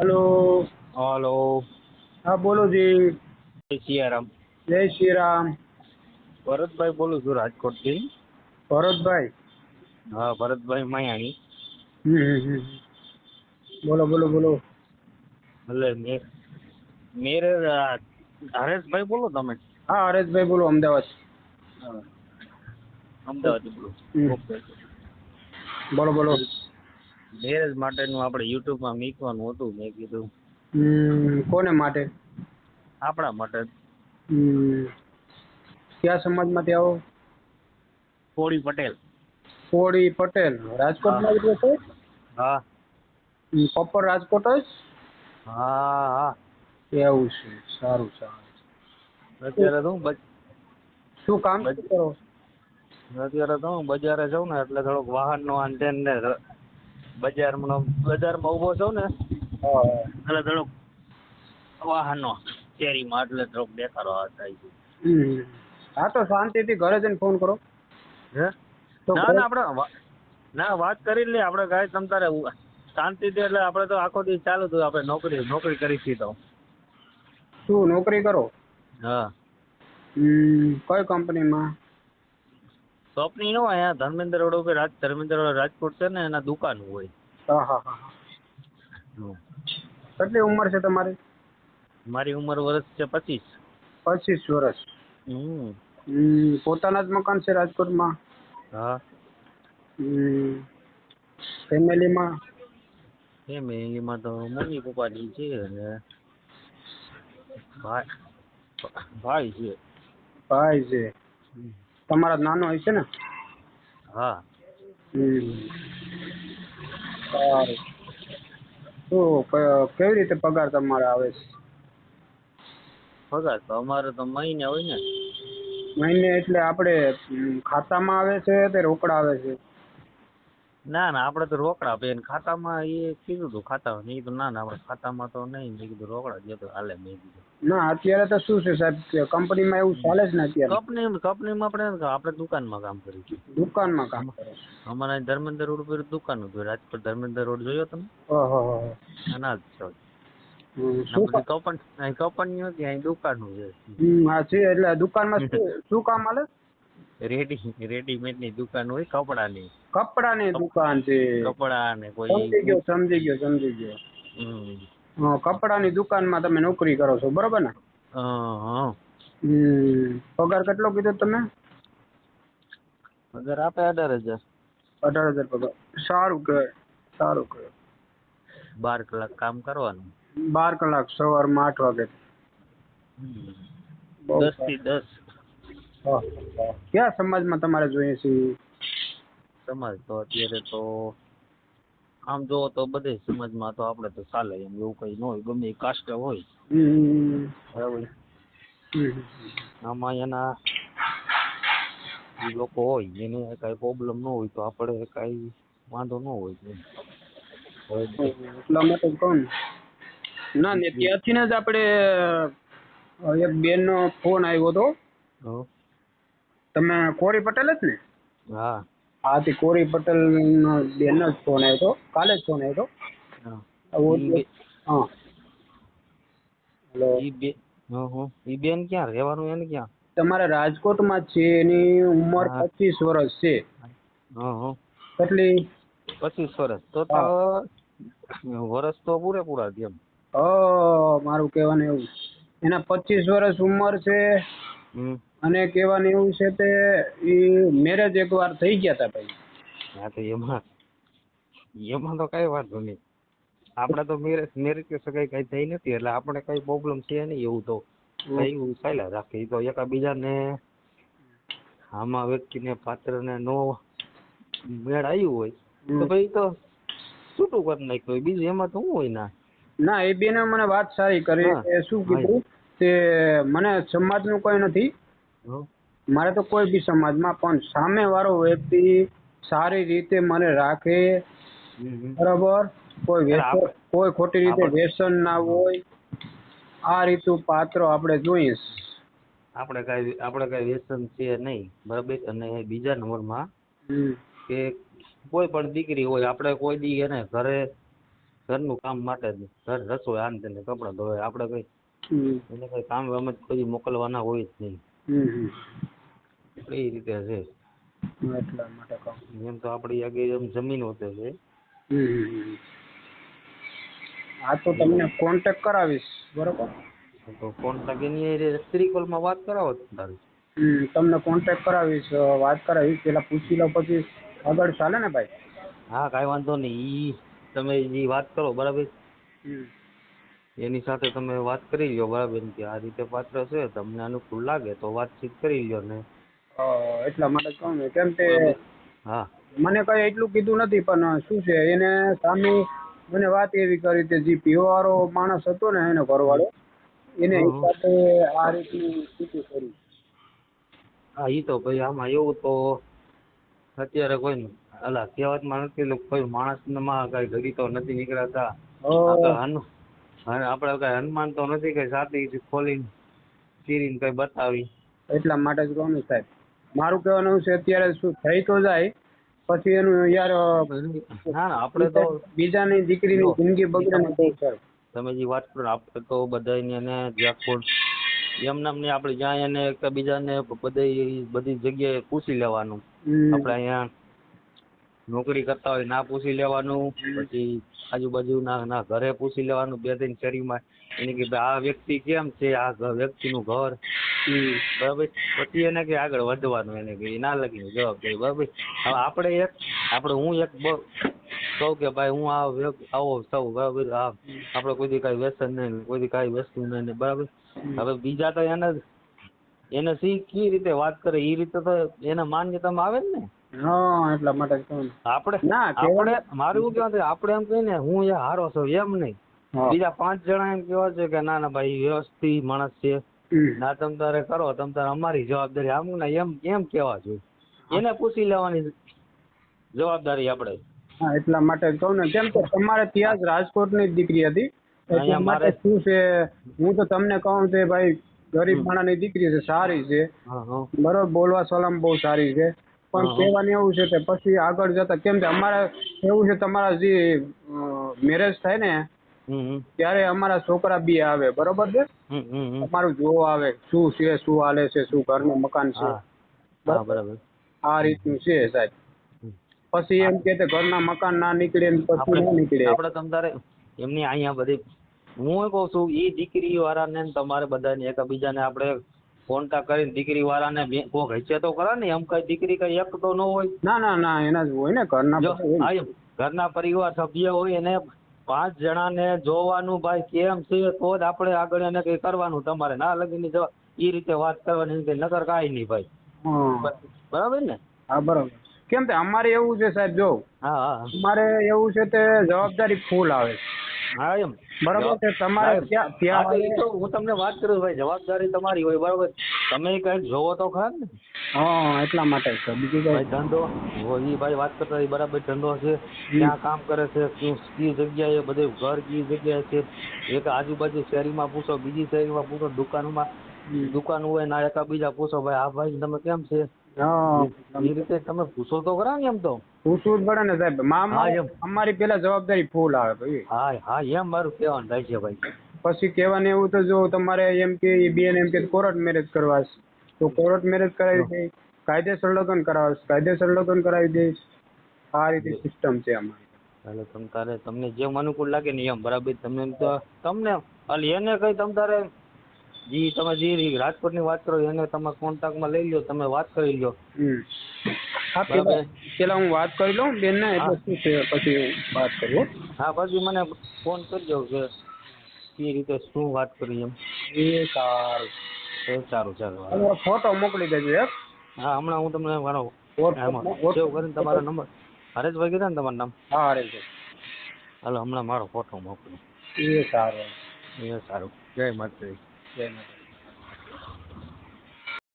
Hello. Hello. हाँ बोलो जी। जय सियाराम। जय श्री राम। ભરતભાઈ બોલું છું રાજકોટથી. भरत भाई। હા, ભરતભાઈ માયાણી. बोलो बोलो बोलो। એટલે મેરે હરેશભાઈ બોલો તમે? हाँ हरेश भाई बोलो अहमदाबाद। હા, અમદાવાદથી બોલું. हम्म, ઓકે. बोलो बोलो। મેરેજ માટેનું આપણે યુટ્યુબમાં મૂકવાનું હતું, મેં કીધું કોને માટે? આપણા માટે. हम्म, क्या समाज माटे आओ? કોળી પટેલ. કોળી પટેલ રાજકોટ હા માં જ રહે છે? હા પ્રોપર રાજકોટ જ? હા હા. એવું છે, સારું સારું. અત્યારે તો હું શું કામ શું કરો? અત્યારે તો હું બજારે જાઉં ને એટલે થોડોક વાહનનો આંધેન ને બજારમાં ઊભો છું ને હા એટલે થોડોક વાહનનો શેરીમાં એટલે થોડોક દેખાડો થાય છે. હા તો શાંતિથી ઘરે જઈને ફોન કરો. હે? તો ના ઘરે ના આપણે ના વાત કરી લે આપણે કાંઈ તમ તારે શાંતિથી. એટલે આપણે તો આખો દિવસ ચાલુ થયું, આપણે નોકરી કરી છીએ તો. શું નોકરી કરો? હા. કઈ કંપનીમાં? કંપની ન હોય, અહીંયા ધર્મેન્દ્ર રોડ ઉપર ધર્મેન્દ્ર રોડ રાજકોટ છે ને, એના દુકાન હોય. હા હા હા. હમ. કેટલી ઉંમર છે તમારી? મારી ઉંમર વર્ષ છે 25. 25 વર્ષ. હમ. પોતાના જ મકાન છે રાજકોટમાં? હા. ફેમિલીમાં? એમાં તો મમ્મી પપ્પાની છે અને ભાઈ છે. ભાઈ છે. તમારા નાનો હશે ને? હા. સારું. શું કેવી રીતે પગાર તમારે આવે છે? પગાર તો અમારે તો મહિને હોય ને. મહિને એટલે આપણે ખાતામાં આવે છે કે રોકડા આવે છે? ના ના, આપણે તો રોકડા આપીએ ને ખાતામાં એ કીધું હતું ખાતામાં. મેં કીધું ના ના, આપણે ખાતામાં તો નહીં. મેં કીધું રોકડા દે તો હાલે. મેં કીધું ના અત્યારે તો શું છે સાહેબ કે કંપનીમાં એવું ચાલે છે ને અત્યારે. કંપનીમાં આપણે દુકાનમાં કામ કરીએ છીએ. દુકાનમાં કામ કરે છે. અમારા ધર્મેન્દ્ર રોડ ઉપર દુકાન હતું, રાજકોટ ધર્મેન્દ્ર રોડ જોયો તમે? ઓહો. ના જ છો. ના શું પછી કંપની હતી, અહીં દુકાનો છે. હા છે એટલે દુકાનમાં શું કામ હાલે? રેડીમેડની દુકાન હોય, કપડાની. કપડાની દુકાન છે. કપડા ને કોઈ સમજી ગયો. કપડાની દુકાનમાં તમે નોકરી કરો છો, બરોબર ને? હા. પગાર કેટલો કીધો તમે? પગાર આપે 18,000. 18,000 પગાર. સારું કહેવાય. સારું કહેવાય. 12 કલાક કામ કરવાનું. 12 કલાક સવારમાં 8 વાગે. બહુ 10 થી સારું. 10. કયા સમાજમાં તમારે જોઈએ છે? સમાજ તો અત્યારે તો આમ જોવો તો બધે સમાજમાં તો આપણે તો ચાલે એમ, એવું કઈ ન હોય. ગમે એ કાસ્ટ હોય બરાબર. આમાં એના એ લોકો હોય એને કઈ પ્રોબ્લેમ ન હોય તો આપણે કઈ વાંધો ન હોય એમ. એટલા માટે કહું ના ને ત્યાંથી જ આપણે એક બેન નો ફોન આવ્યો હતો. તમે કોરી પટેલ જ ને? હા. હા તે કોરી પટેલ નો બેન જ ફોન આવ્યો હતો, કાલે જ ફોન આવ્યો હા. હતો. હા હેલો. ઈ બેન ક્યાં રહેવાનું, એને ક્યાં? તમારે રાજકોટમાં છે. એની ઉંમર હા. 25 વર્ષ છે. હા. કેટલી? 25 વર્ષ તો હા વર્ષ તો પૂરેપૂરા છે એમ. મારું કહેવાનું એવું. એના 25 વર્ષ ઉંમર છે. અને કહેવાનું એવું છે કે મેરેજ એકવાર થઈ ગયા હતા ભાઈ. હા તો એમાં તો કઈ વાંધો નહીં. આપણે તો મેરેજ કે સગાઈ કઈ થઈ નથી એટલે આપણે કઈ પ્રોબ્લેમ છે નહીં. એવું તો કઈ ચાલ્યા રાખે. એ તો એકાબીજાને આમાં વ્યક્તિને પાત્રને નો મેળ આવ્યું હોય તો ભાઈ તો છૂટું કરી નાખ્યું. બીજું એમાં તો શું હોય? ના એ બેને મને વાત સારી કરી. હા શું હા કીધું કે મને સમાજનું કોઈ નથી, મારે તો કોઈ બી સમાજમાં, પણ સામે વાળો વ્યક્તિ સારી રીતે મને રાખે, બરાબર, એટલે કોઈ ખોટી રીતે આપણે વ્યસન ના હોય, આ રીતું પાત્રો આપણે જોઈએ. આપણે કઈ વ્યસન છે નહીં, બરાબર. અને બીજા નંબરમાં કે કોઈ પણ દીકરી હોય, આપણે કોઈ દી એને ઘરે ઘરનું કામ માટે જ ઘર રસોઈ આને તેને કપડાં ધોવે આપણે કઈ હમ. એને કઈ કામ અમે કોઈ મોકલવાના હોય જ નહીં હમ. એટલે એ રીતે છે એટલા માટે કહું. એમ તો આપણી આગળ એમ જમીન હોતે છે હમ. હા તો તમને કોન્ટેક્ટ કરાવીશ બરોબર. તો કોન્ટેક્ટ એની સ્ત્રી કોલમાં વાત કરાવો તારી તમને કોન્ટેક્ટ કરાવીશ વાત કરાવીશ પેલા પૂછી લો પછી આગળ ચાલે ને ભાઈ. હા કાંઈ વાંધો નહીં ઈ તમે ઈ વાત કરો બરાબર હમ. એની સાથે તમે વાત કરી લ્યો બરાબર કે આ રીતે પાત્ર છે તમને અનુકૂળ લાગે તો વાતચીત કરી લ્યો ને એટલા માટે જ કહું ને કેમ કે બરાબર હા મને કઈ એટલું કીધું નથી પણ શું છે એને સામે મને વાત એવી કરી કે જે પીવાવાળો માણસ હતો ને એનો ઘરવાળો એને હં, હં. હિસાબે આ રીતની સ્થિતિ કરી. હા ઈ તો ભાઈ આમાં એવું તો અત્યારે કોઈ અલા કહેવતમાં નથી એટલે કોઈ માણસમાં કઈ ઘડી તો નથી નીકળાતા આપણે કઈ હનુમાન તો નથી કે છાતી ખોલીને ચીરીને કઈ બતાવી એટલા માટે જ કહું ને સાહેબ મારું કહેવાનું છે અત્યારે શું થઈ તો જાય પછી એનું યાર ના ના આપણે તો બીજાની દીકરીની જિંદગી બગડે ને બહુ સર. તમે જે વાત કરો આપણે તો બધાને એને જ્યાં કોઈ એમ નામ ને આપણે જ્યાં એને એકબીજાને બધી જગ્યાએ પૂછી લેવાનું આપણે અહીંયા નોકરી કરતા હોય ના પૂછી લેવાનું પછી આજુબાજુના ઘરે પૂછી લેવાનું બે ત્રણ શેરીમાં એને કે ભાઈ આ વ્યક્તિ કેમ છે આ વ્યક્તિનું ઘર બરાબર પછી એને કે આગળ વધવાનું એને કે ના લગીને જવાબદારી બરાબર. હવે આપણે હું એક કહું કે ભાઈ હું આવો સૌ બરાબર આપણે કોઈ દી કાંઈ વ્યસન નહીં કોઈ દી કાંઈ વસ્તુ નહીં બરાબર. હવે બીજા તો એને કઈ રીતે વાત કરે એ રીતે તો એને માન્યતામાં આવે ને એટલા માટે જ કહું. આપણે મારું એવું કહેવાનું આપણે એમ કહીએ ને હું એ હારો છું એમ નહીં બીજા 5 જણા એમ કેવા છે કે ના ના ભાઈ વ્યવસ્થિત માણસ છે ના તમ તારે કરો તમ તારે અમારી જવાબદારી આમ ને એમ કેવા જોઈએ એને પૂછી લેવાની જવાબદારી આપણે. હા એટલા માટે જ કહું ને કેમ કે તમારે ત્યાં જ રાજકોટની જ દીકરી હતી એટલા માટે શું છે હું તો તમને કહું કે ભાઈ ગરીબ માણસની દીકરી છે સારી છે બરોબર બોલવા સલામ બહુ સારી છે પણ કહેવાનું એવું છે કે પછી આગળ જતા કેમ કે અમારે એવું છે તમારા જે મેરેજ થાય ને ત્યારે અમારા છોકરા બી આવે બરોબર છે અમારું જોવા આવે શું છે શું હાલે છે શું ઘરનું મકાન છે બરાબર આ રીતનું છે સાહેબ. પછી એમ કે ઘરના મકાન ના નીકળે પછી ના નીકળે આપણે તમારે એમની અહીંયા બધી હું કહું છું એ દીકરી વાળાને તમારે બધાને એકબીજાને આપણે કોન્ટેક્ટ કરીને દીકરી વાળાને કોક હશે તો ખરા ને એમ કઈ દીકરી કઈ એક તો ન હોય. ના એના જ હોય ને ઘરના પરિવાર સભ્ય હોય એને 5 જણાને જોવાનું ભાઈ કેમ છે તો જ આપણે આગળ એને કઈ કરવાનું તમારે ના લગીને જવા એ રીતે વાત કરવાની નકર કાંઈ નહીં ભાઈ બરાબર ને. હા બરાબર કેમ કે અમારે એવું છે સાહેબ જો અમારે એવું છે તે જવાબદારી ફૂલ આવે હા એમ બરાબર છે તમારે ત્યાં હું તમને વાત કરું ભાઈ જવાબદારી તમારી હોય બરાબર તમે કઈક જોવો તો ખરા ને. એટલા માટે બીજું ભાઈ ધંધો એ ભાઈ વાત કરતા બરાબર ધંધો છે ક્યાં કામ કરે છે કઈ જગ્યાએ બધે ઘર કઈ જગ્યાએ છે એક આજુબાજુ શહેરીમાં પૂછો બીજી શહેરીમાં પૂછો દુકાન હોય ના એકા બીજા પૂછો ભાઈ આ ભાઈ તમે કેમ છે એ રીતે તમે પૂછો તો ખરા ને. એમ તો પૂછવું જ પડે ને સાહેબ અમારી પેલા જવાબદારી ફૂલ આવે ભાઈ. હા એમ મારું કહેવાનું થાય છે ભાઈ. પછી કહેવાનું એવું તો જો તમારે એમ કે બેન એમ કે કોર્ટ મેરેજ કરવા તો કોર્ટ મેરેજ કરાવી દે કાયદેસર લગ્ન કરાવશે કાયદેસર લગ્ન કરાવી દઈશ આ રીતે સિસ્ટમ છે અમારી. એટલે તમને જેમ અનુકૂળ લાગે ને એમ બરાબર તમને એને કઈ તમે રાજકોટની વાત કરો એને તમે કોન્ટેક્ટમાં લઈ લો તમે વાત કરી લો. હા પેલા હું વાત કરી લઉં બેન ને એટલે શું છે પછી વાત કરું. હા પછી મને ફોન કરજો કે એ રીતે શું વાત કરી એમ. સારું ચાલો ફોટો મોકલી દેજો એક. હા હમણાં હું તમને મારો સેવ કરીને તમારો નંબર હરેશભાઈ કીધા ને તમારું નામ. હા હરેશભાઈ. હાલો હમણાં મારો ફોટો મોકલો. સારું. જય માતાજી. જય માતાજી.